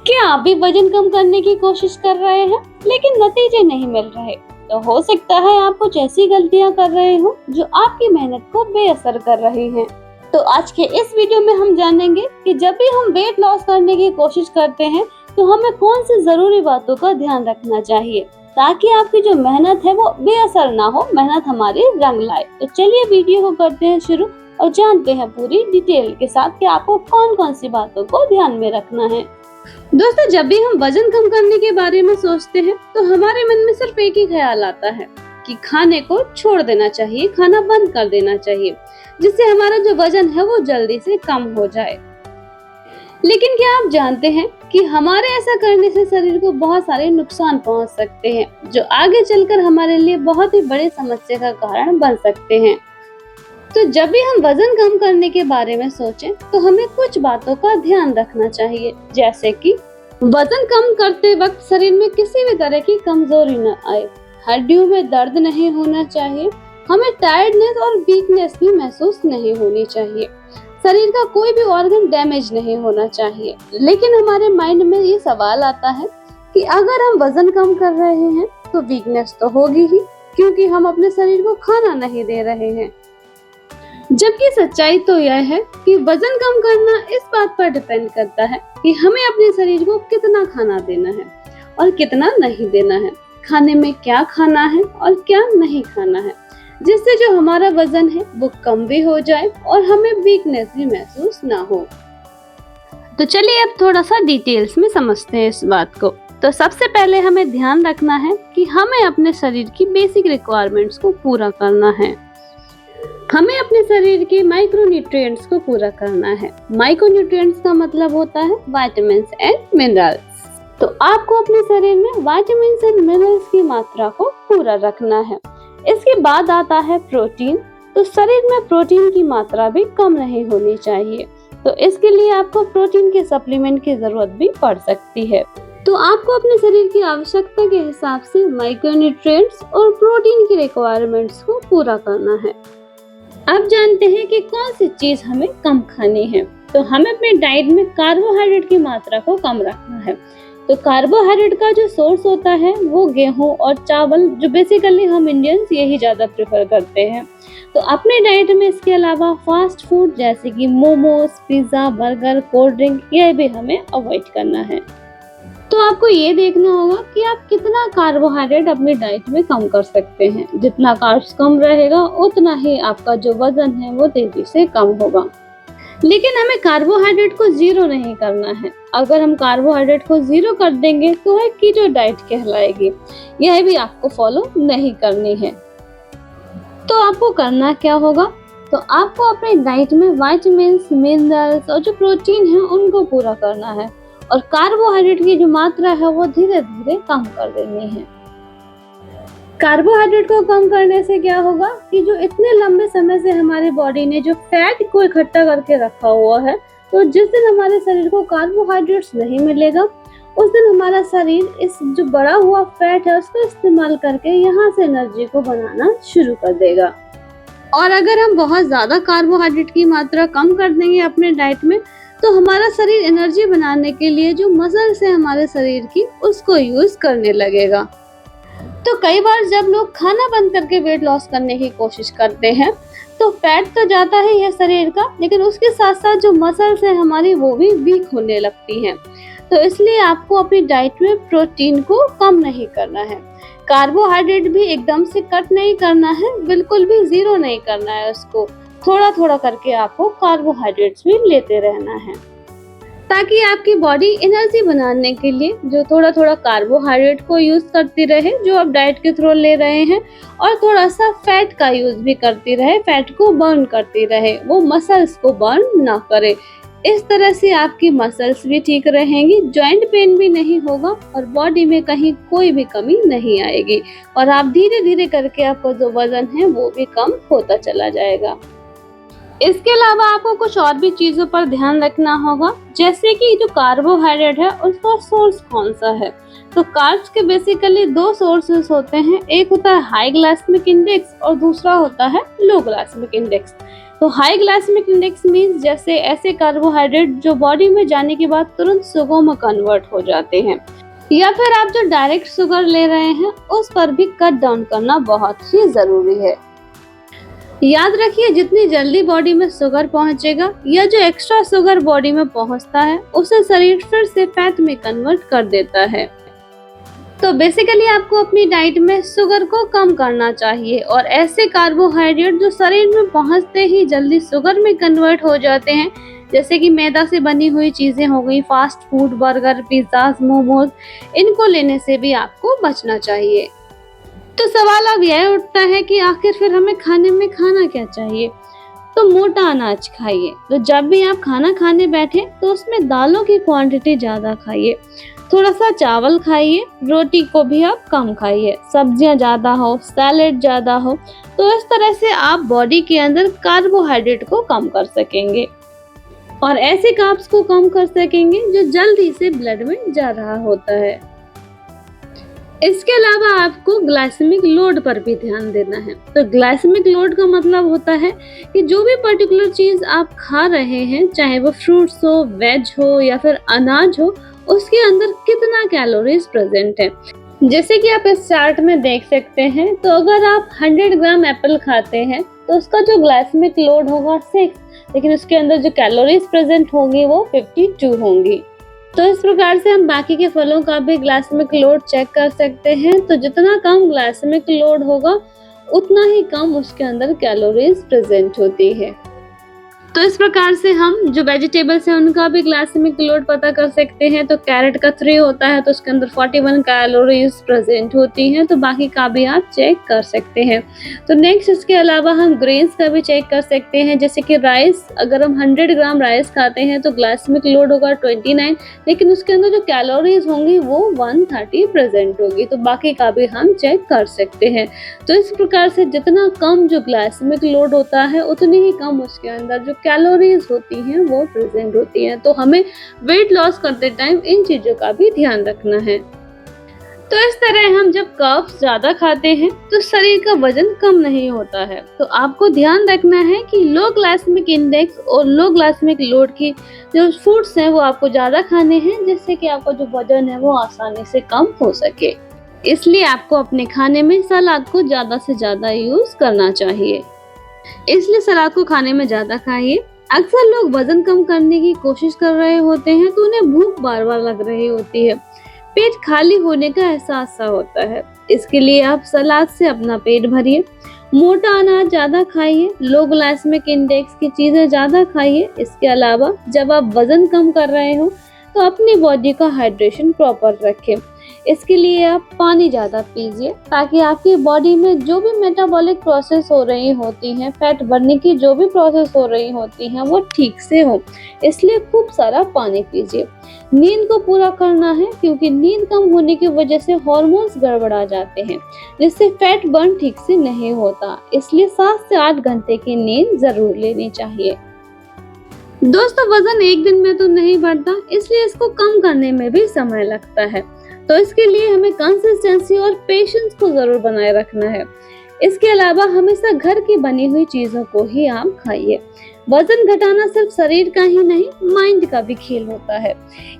क्या आप भी वजन कम करने की कोशिश कर रहे हैं लेकिन नतीजे नहीं मिल रहे? तो हो सकता है आप कुछ ऐसी गलतियां कर रहे हो जो आपकी मेहनत को बेअसर कर रही हैं। तो आज के इस वीडियो में हम जानेंगे कि जब भी हम वेट लॉस करने की कोशिश करते हैं तो हमें कौन सी जरूरी बातों का ध्यान रखना चाहिए ताकि आपकी जो मेहनत है वो बेअसर ना हो, मेहनत हमारी रंग लाए। तो चलिए वीडियो को करते हैं शुरू और जानते हैं पूरी डिटेल के साथ कि आपको कौन कौन सी बातों को ध्यान में रखना है। दोस्तों, जब भी हम वजन कम करने के बारे में सोचते हैं तो हमारे मन में सिर्फ एक ही ख्याल आता है कि खाने को छोड़ देना चाहिए, खाना बंद कर देना चाहिए, जिससे हमारा जो वजन है वो जल्दी से कम हो जाए। लेकिन क्या आप जानते हैं कि हमारे ऐसा करने से शरीर को बहुत सारे नुकसान पहुंच सकते हैं जो आगे चलकर हमारे लिए बहुत ही बड़ी समस्या का कारण बन सकते हैं। तो जब भी हम वजन कम करने के बारे में सोचें तो हमें कुछ बातों का ध्यान रखना चाहिए, जैसे कि वजन कम करते वक्त शरीर में किसी भी तरह की कमजोरी न आए, हड्डियों में दर्द नहीं होना चाहिए, हमें टायर्डनेस और वीकनेस भी महसूस नहीं होनी चाहिए, शरीर का कोई भी ऑर्गन डैमेज नहीं होना चाहिए। लेकिन हमारे माइंड में ये सवाल आता है कि अगर हम वजन कम कर रहे हैं तो वीकनेस तो होगी ही, क्योंकि हम अपने शरीर को खाना नहीं दे रहे हैं। जबकि सच्चाई तो यह है कि वजन कम करना इस बात पर डिपेंड करता है कि हमें अपने शरीर को कितना खाना देना है और कितना नहीं देना है, खाने में क्या खाना है और क्या नहीं खाना है, जिससे जो हमारा वजन है वो कम भी हो जाए और हमें वीकनेस भी महसूस ना हो। तो चलिए अब थोड़ा सा डिटेल्स में समझते हैं इस बात को। तो सबसे पहले हमें ध्यान रखना है कि हमें अपने शरीर की बेसिक रिक्वायरमेंट्स को पूरा करना है। हमें अपने शरीर के माइक्रोन्यूट्रिएंट्स को पूरा करना है। माइक्रोन्यूट्रिएंट्स का मतलब होता है विटामिन्स एंड मिनरल्स। तो आपको अपने शरीर में विटामिन्स एंड मिनरल्स की मात्रा को पूरा रखना है। इसके बाद आता है प्रोटीन। तो शरीर में प्रोटीन की मात्रा भी कम नहीं होनी चाहिए, तो इसके लिए आपको प्रोटीन के सप्लीमेंट की जरूरत भी पड़ सकती है। तो आपको अपने शरीर की आवश्यकता के हिसाब से माइक्रोन्यूट्रिएंट्स और प्रोटीन की रिक्वायरमेंट्स को पूरा करना है। अब जानते हैं कि कौन सी चीज हमें कम खानी है। तो हमें अपने डाइट में कार्बोहाइड्रेट की मात्रा को कम रखना है। तो कार्बोहाइड्रेट का जो सोर्स होता है वो गेहूं और चावल, जो बेसिकली हम इंडियंस यही ज्यादा प्रेफर करते हैं। तो अपने डाइट में इसके अलावा फास्ट फूड जैसे कि momos, pizza, burger, cold drink, यह भी हमें अवॉइड करना है। तो आपको ये देखना होगा कि आप कितना कार्बोहाइड्रेट अपनी डाइट में कम कर सकते हैं। जितना कार्ब्स कम रहेगा उतना ही आपका जो वजन है वो तेजी से कम होगा। लेकिन हमें कार्बोहाइड्रेट को जीरो नहीं करना है। अगर हम कार्बोहाइड्रेट को जीरो कर देंगे तो है कीटो डाइट कहलाएगी। यह भी आपको फॉलो नहीं करनी है। तो आपको करना क्या होगा? तो आपको अपने डाइट में विटामिन्स, मिनरल्स और जो प्रोटीन है उनको पूरा करना है और कार्बोहाइड्रेट की जो मात्रा है वो धीरे धीरे कम कर देनी है। कार्बोहाइड्रेट को कम करने से क्या होगा कि जो इतने लंबे समय से हमारी बॉडी ने जो फैट को इकट्ठा करके रखा हुआ है, तो जिस दिन हमारे शरीर को कार्बोहाइड्रेट्स नहीं मिलेगा उस दिन हमारा शरीर इस जो बड़ा हुआ फैट है उसका इस्तेमाल करके यहाँ से एनर्जी को बनाना शुरू कर देगा। और अगर हम बहुत ज्यादा कार्बोहाइड्रेट की मात्रा कम कर देंगे अपने डाइट में तो हमारा शरीर एनर्जी बनाने के लिए जो मसल्स है हमारे शरीर की उसको यूज करने लगेगा। तो कई बार जब लोग खाना बंद करके वेट लॉस करने की कोशिश करते हैं तो फैट तो जाता ही है शरीर का, लेकिन उसके साथ साथ जो मसल्स है हमारी वो भी वीक होने लगती हैं। तो इसलिए आपको अपनी डाइट में प्रोटीन को कम नहीं करना है, कार्बोहाइड्रेट भी एकदम से कट नहीं करना है, बिल्कुल भी जीरो नहीं करना है उसको। थोड़ा थोड़ा करके आपको कार्बोहाइड्रेट्स भी लेते रहना है ताकि आपकी बॉडी एनर्जी बनाने के लिए जो थोड़ा थोड़ा कार्बोहाइड्रेट को यूज करती रहे जो आप डाइट के थ्रू ले रहे हैं, और थोड़ा सा फैट का यूज भी करती रहे, फैट को बर्न करती रहे, वो मसल्स को बर्न ना करे। इस तरह से आपकी मसल्स भी ठीक रहेंगी, जॉइंट पेन भी नहीं होगा और बॉडी में कहीं कोई भी कमी नहीं आएगी और आप धीरे धीरे करके आपका जो वजन है वो भी कम होता चला जाएगा। इसके अलावा आपको कुछ और भी चीजों पर ध्यान रखना होगा, जैसे कि जो कार्बोहाइड्रेट है उसका सोर्स कौन सा है। तो कार्ब्स के बेसिकली दो सोर्सेस होते हैं, एक होता है हाई ग्लाइसेमिक इंडेक्स और दूसरा होता है लो ग्लाइसेमिक इंडेक्स। तो हाई ग्लाइसेमिक इंडेक्स मीन्स जैसे ऐसे कार्बोहाइड्रेट जो बॉडी में जाने के बाद तुरंत शुगर में कन्वर्ट हो जाते हैं, या फिर आप जो डायरेक्ट शुगर ले रहे हैं उस पर भी कट डाउन करना बहुत ही जरूरी है। याद रखिए, जितनी जल्दी बॉडी में शुगर पहुंचेगा या जो एक्स्ट्रा शुगर बॉडी में पहुंचता है उसे शरीर फिर से फैट में कन्वर्ट कर देता है। तो बेसिकली आपको अपनी डाइट में शुगर को कम करना चाहिए और ऐसे कार्बोहाइड्रेट जो शरीर में पहुंचते ही जल्दी शुगर में कन्वर्ट हो जाते हैं, जैसे कि मैदा से बनी हुई चीजें हो गई, fast food, burger, pizza, momos, इनको लेने से भी आपको बचना चाहिए। तो सवाल अब यह उठता है कि आखिर फिर हमें खाने में खाना क्या चाहिए? तो मोटा अनाज खाइए। तो जब भी आप खाना खाने बैठे तो उसमें दालों की क्वांटिटी ज्यादा खाइए, थोड़ा सा चावल खाइए, रोटी को भी आप कम खाइए, सब्जियां ज्यादा हो, सैलेड ज्यादा हो। तो इस तरह से आप बॉडी के अंदर कार्बोहाइड्रेट को कम कर सकेंगे और ऐसे कार्ब्स को कम कर सकेंगे जो जल्दी से ब्लड में जा रहा होता है। इसके अलावा आपको ग्लाइसेमिक लोड पर भी ध्यान देना है। तो ग्लाइसेमिक लोड का मतलब होता है कि जो भी पर्टिकुलर चीज आप खा रहे हैं, चाहे वो फ्रूट्स हो, वेज हो या फिर अनाज हो, उसके अंदर कितना कैलोरीज प्रेजेंट है। जैसे कि आप इस चार्ट में देख सकते हैं, तो अगर आप 100 ग्राम एप्पल खाते हैं तो उसका जो ग्लाइसेमिक लोड होगा 6, लेकिन उसके अंदर जो कैलोरीज प्रेजेंट होंगी वो 52 होंगी। तो इस प्रकार से हम बाकी के फलों का भी ग्लाइसेमिक लोड चेक कर सकते हैं। तो जितना कम ग्लाइसेमिक लोड होगा उतना ही कम उसके अंदर कैलोरीज प्रेजेंट होती है। तो इस प्रकार से हम जो वेजिटेबल्स हैं उनका भी ग्लाइसेमिक लोड पता कर सकते हैं। तो कैरेट का 3 होता है तो उसके अंदर 41 कैलोरीज प्रेजेंट होती हैं। तो बाकी का भी आप चेक कर सकते हैं। तो नेक्स्ट इसके अलावा हम ग्रेन्स का भी चेक कर सकते हैं। जैसे कि राइस, अगर हम 100 ग्राम राइस खाते हैं तो ग्लाइसेमिक लोड होगा 29, लेकिन उसके अंदर जो कैलोरीज होंगी वो 130 प्रेजेंट होगी। तो बाकी का भी हम चेक कर सकते हैं। तो इस प्रकार से जितना कम जो ग्लाइसेमिक लोड होता है उतनी ही कम उसके अंदर जो कैलोरीज होती हैं वो प्रेजेंट होती हैं। तो हमें वेट लॉस करते टाइम इन चीजों का भी ध्यान रखना है। तो इस तरह हम जब कार्ब्स ज्यादा खाते हैं तो शरीर का वजन कम नहीं होता है। तो आपको ध्यान रखना है कि लो ग्लाइसेमिक इंडेक्स और लो ग्लाइसेमिक लोड की जो फूड्स हैं वो आपको ज्यादा खाने हैं, जिससे कि आपका जो वजन है वो आसानी से कम हो सके। इसलिए आपको अपने खाने में सलाद को ज्यादा से ज्यादा यूज करना चाहिए। इसलिए सलाद को खाने में ज्यादा खाइए। अक्सर लोग वजन कम करने की कोशिश कर रहे होते हैं तो उन्हें भूख बार बार लग रही होती है, पेट खाली होने का एहसास सा होता है। इसके लिए आप सलाद से अपना पेट भरिए, मोटा अनाज ज्यादा खाइए, लो ग्लाइसेमिक इंडेक्स की चीजें ज्यादा खाइए। इसके अलावा जब आप वजन कम कर रहे हो तो अपनी बॉडी का हाइड्रेशन प्रॉपर रखें। इसके लिए आप पानी ज़्यादा पीजिए ताकि आपकी बॉडी में जो भी मेटाबॉलिक प्रोसेस हो रही होती हैं, फैट बनने की जो भी प्रोसेस हो रही होती हैं वो ठीक से हो। इसलिए खूब सारा पानी पीजिए। नींद को पूरा करना है क्योंकि नींद कम होने की वजह से हार्मोन्स गड़बड़ा जाते हैं, जिससे फैट बर्न ठीक से नहीं होता। इसलिए 7 से 8 घंटे की नींद जरूर लेनी चाहिए। दोस्तों, वजन एक दिन में तो नहीं बढ़ता, इसलिए इसको कम करने में भी समय लगता है। तो इसके लिए हमें कंसिस्टेंसी और पेशेंस को जरूर बनाए रखना है। इसके अलावा हमेशा घर की बनी हुई चीजों को ही आप खाइए। वजन घटाना सिर्फ शरीर का ही नहीं, माइंड का भी खेल होता है,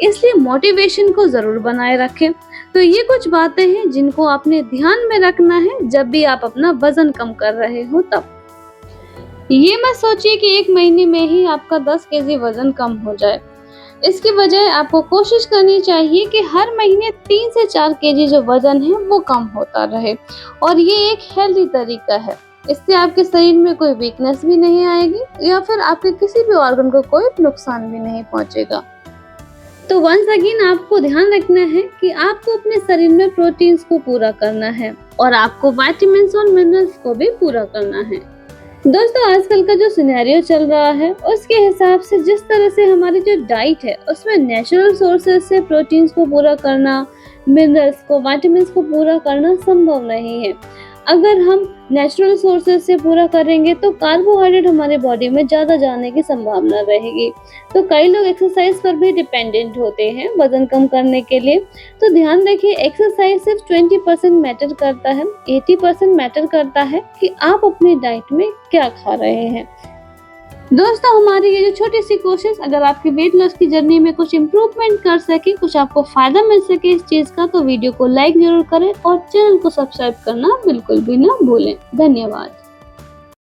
इसलिए मोटिवेशन को जरूर बनाए रखें। तो ये कुछ बातें हैं जिनको आपने ध्यान में रखना है जब भी आप अपना वजन कम कर रहे हो तब। ये मत सोचिए कि 1 महीने में ही आपका 10 केजी वजन कम हो जाए। इसकी बजाय आपको कोशिश करनी चाहिए कि हर महीने 3 से 4 केजी जो वजन है वो कम होता रहे, और ये एक हेल्दी तरीका है। इससे आपके शरीर में कोई वीकनेस भी नहीं आएगी या फिर आपके किसी भी ऑर्गन को कोई नुकसान भी नहीं पहुंचेगा। तो वंस अगेन आपको ध्यान रखना है कि आपको अपने शरीर में प्रोटीन्स को पूरा करना है और आपको विटामिन्स और मिनरल्स को भी पूरा करना है। दोस्तों, आजकल का जो सिनेरियो चल रहा है उसके हिसाब से जिस तरह से हमारी जो डाइट है उसमें नेचुरल सोर्सेज से प्रोटीन्स को पूरा करना, मिनरल्स को, विटामिन्स को पूरा करना संभव नहीं है। अगर हम नेचुरल सोर्सेज से पूरा करेंगे तो कार्बोहाइड्रेट हमारे बॉडी में ज़्यादा जाने की संभावना रहेगी। तो कई लोग एक्सरसाइज पर भी डिपेंडेंट होते हैं वजन कम करने के लिए। तो ध्यान रखिए, एक्सरसाइज सिर्फ 20% मैटर करता है, 80% मैटर करता है कि आप अपनी डाइट में क्या खा रहे हैं। दोस्तों हमारी ये जो छोटी सी कोशिश अगर आपकी वेट लॉस की जर्नी में कुछ इम्प्रूवमेंट कर सके, कुछ आपको फायदा मिल सके इस चीज का, तो वीडियो को लाइक जरूर करें और चैनल को सब्सक्राइब करना बिल्कुल भी ना भूलें। धन्यवाद।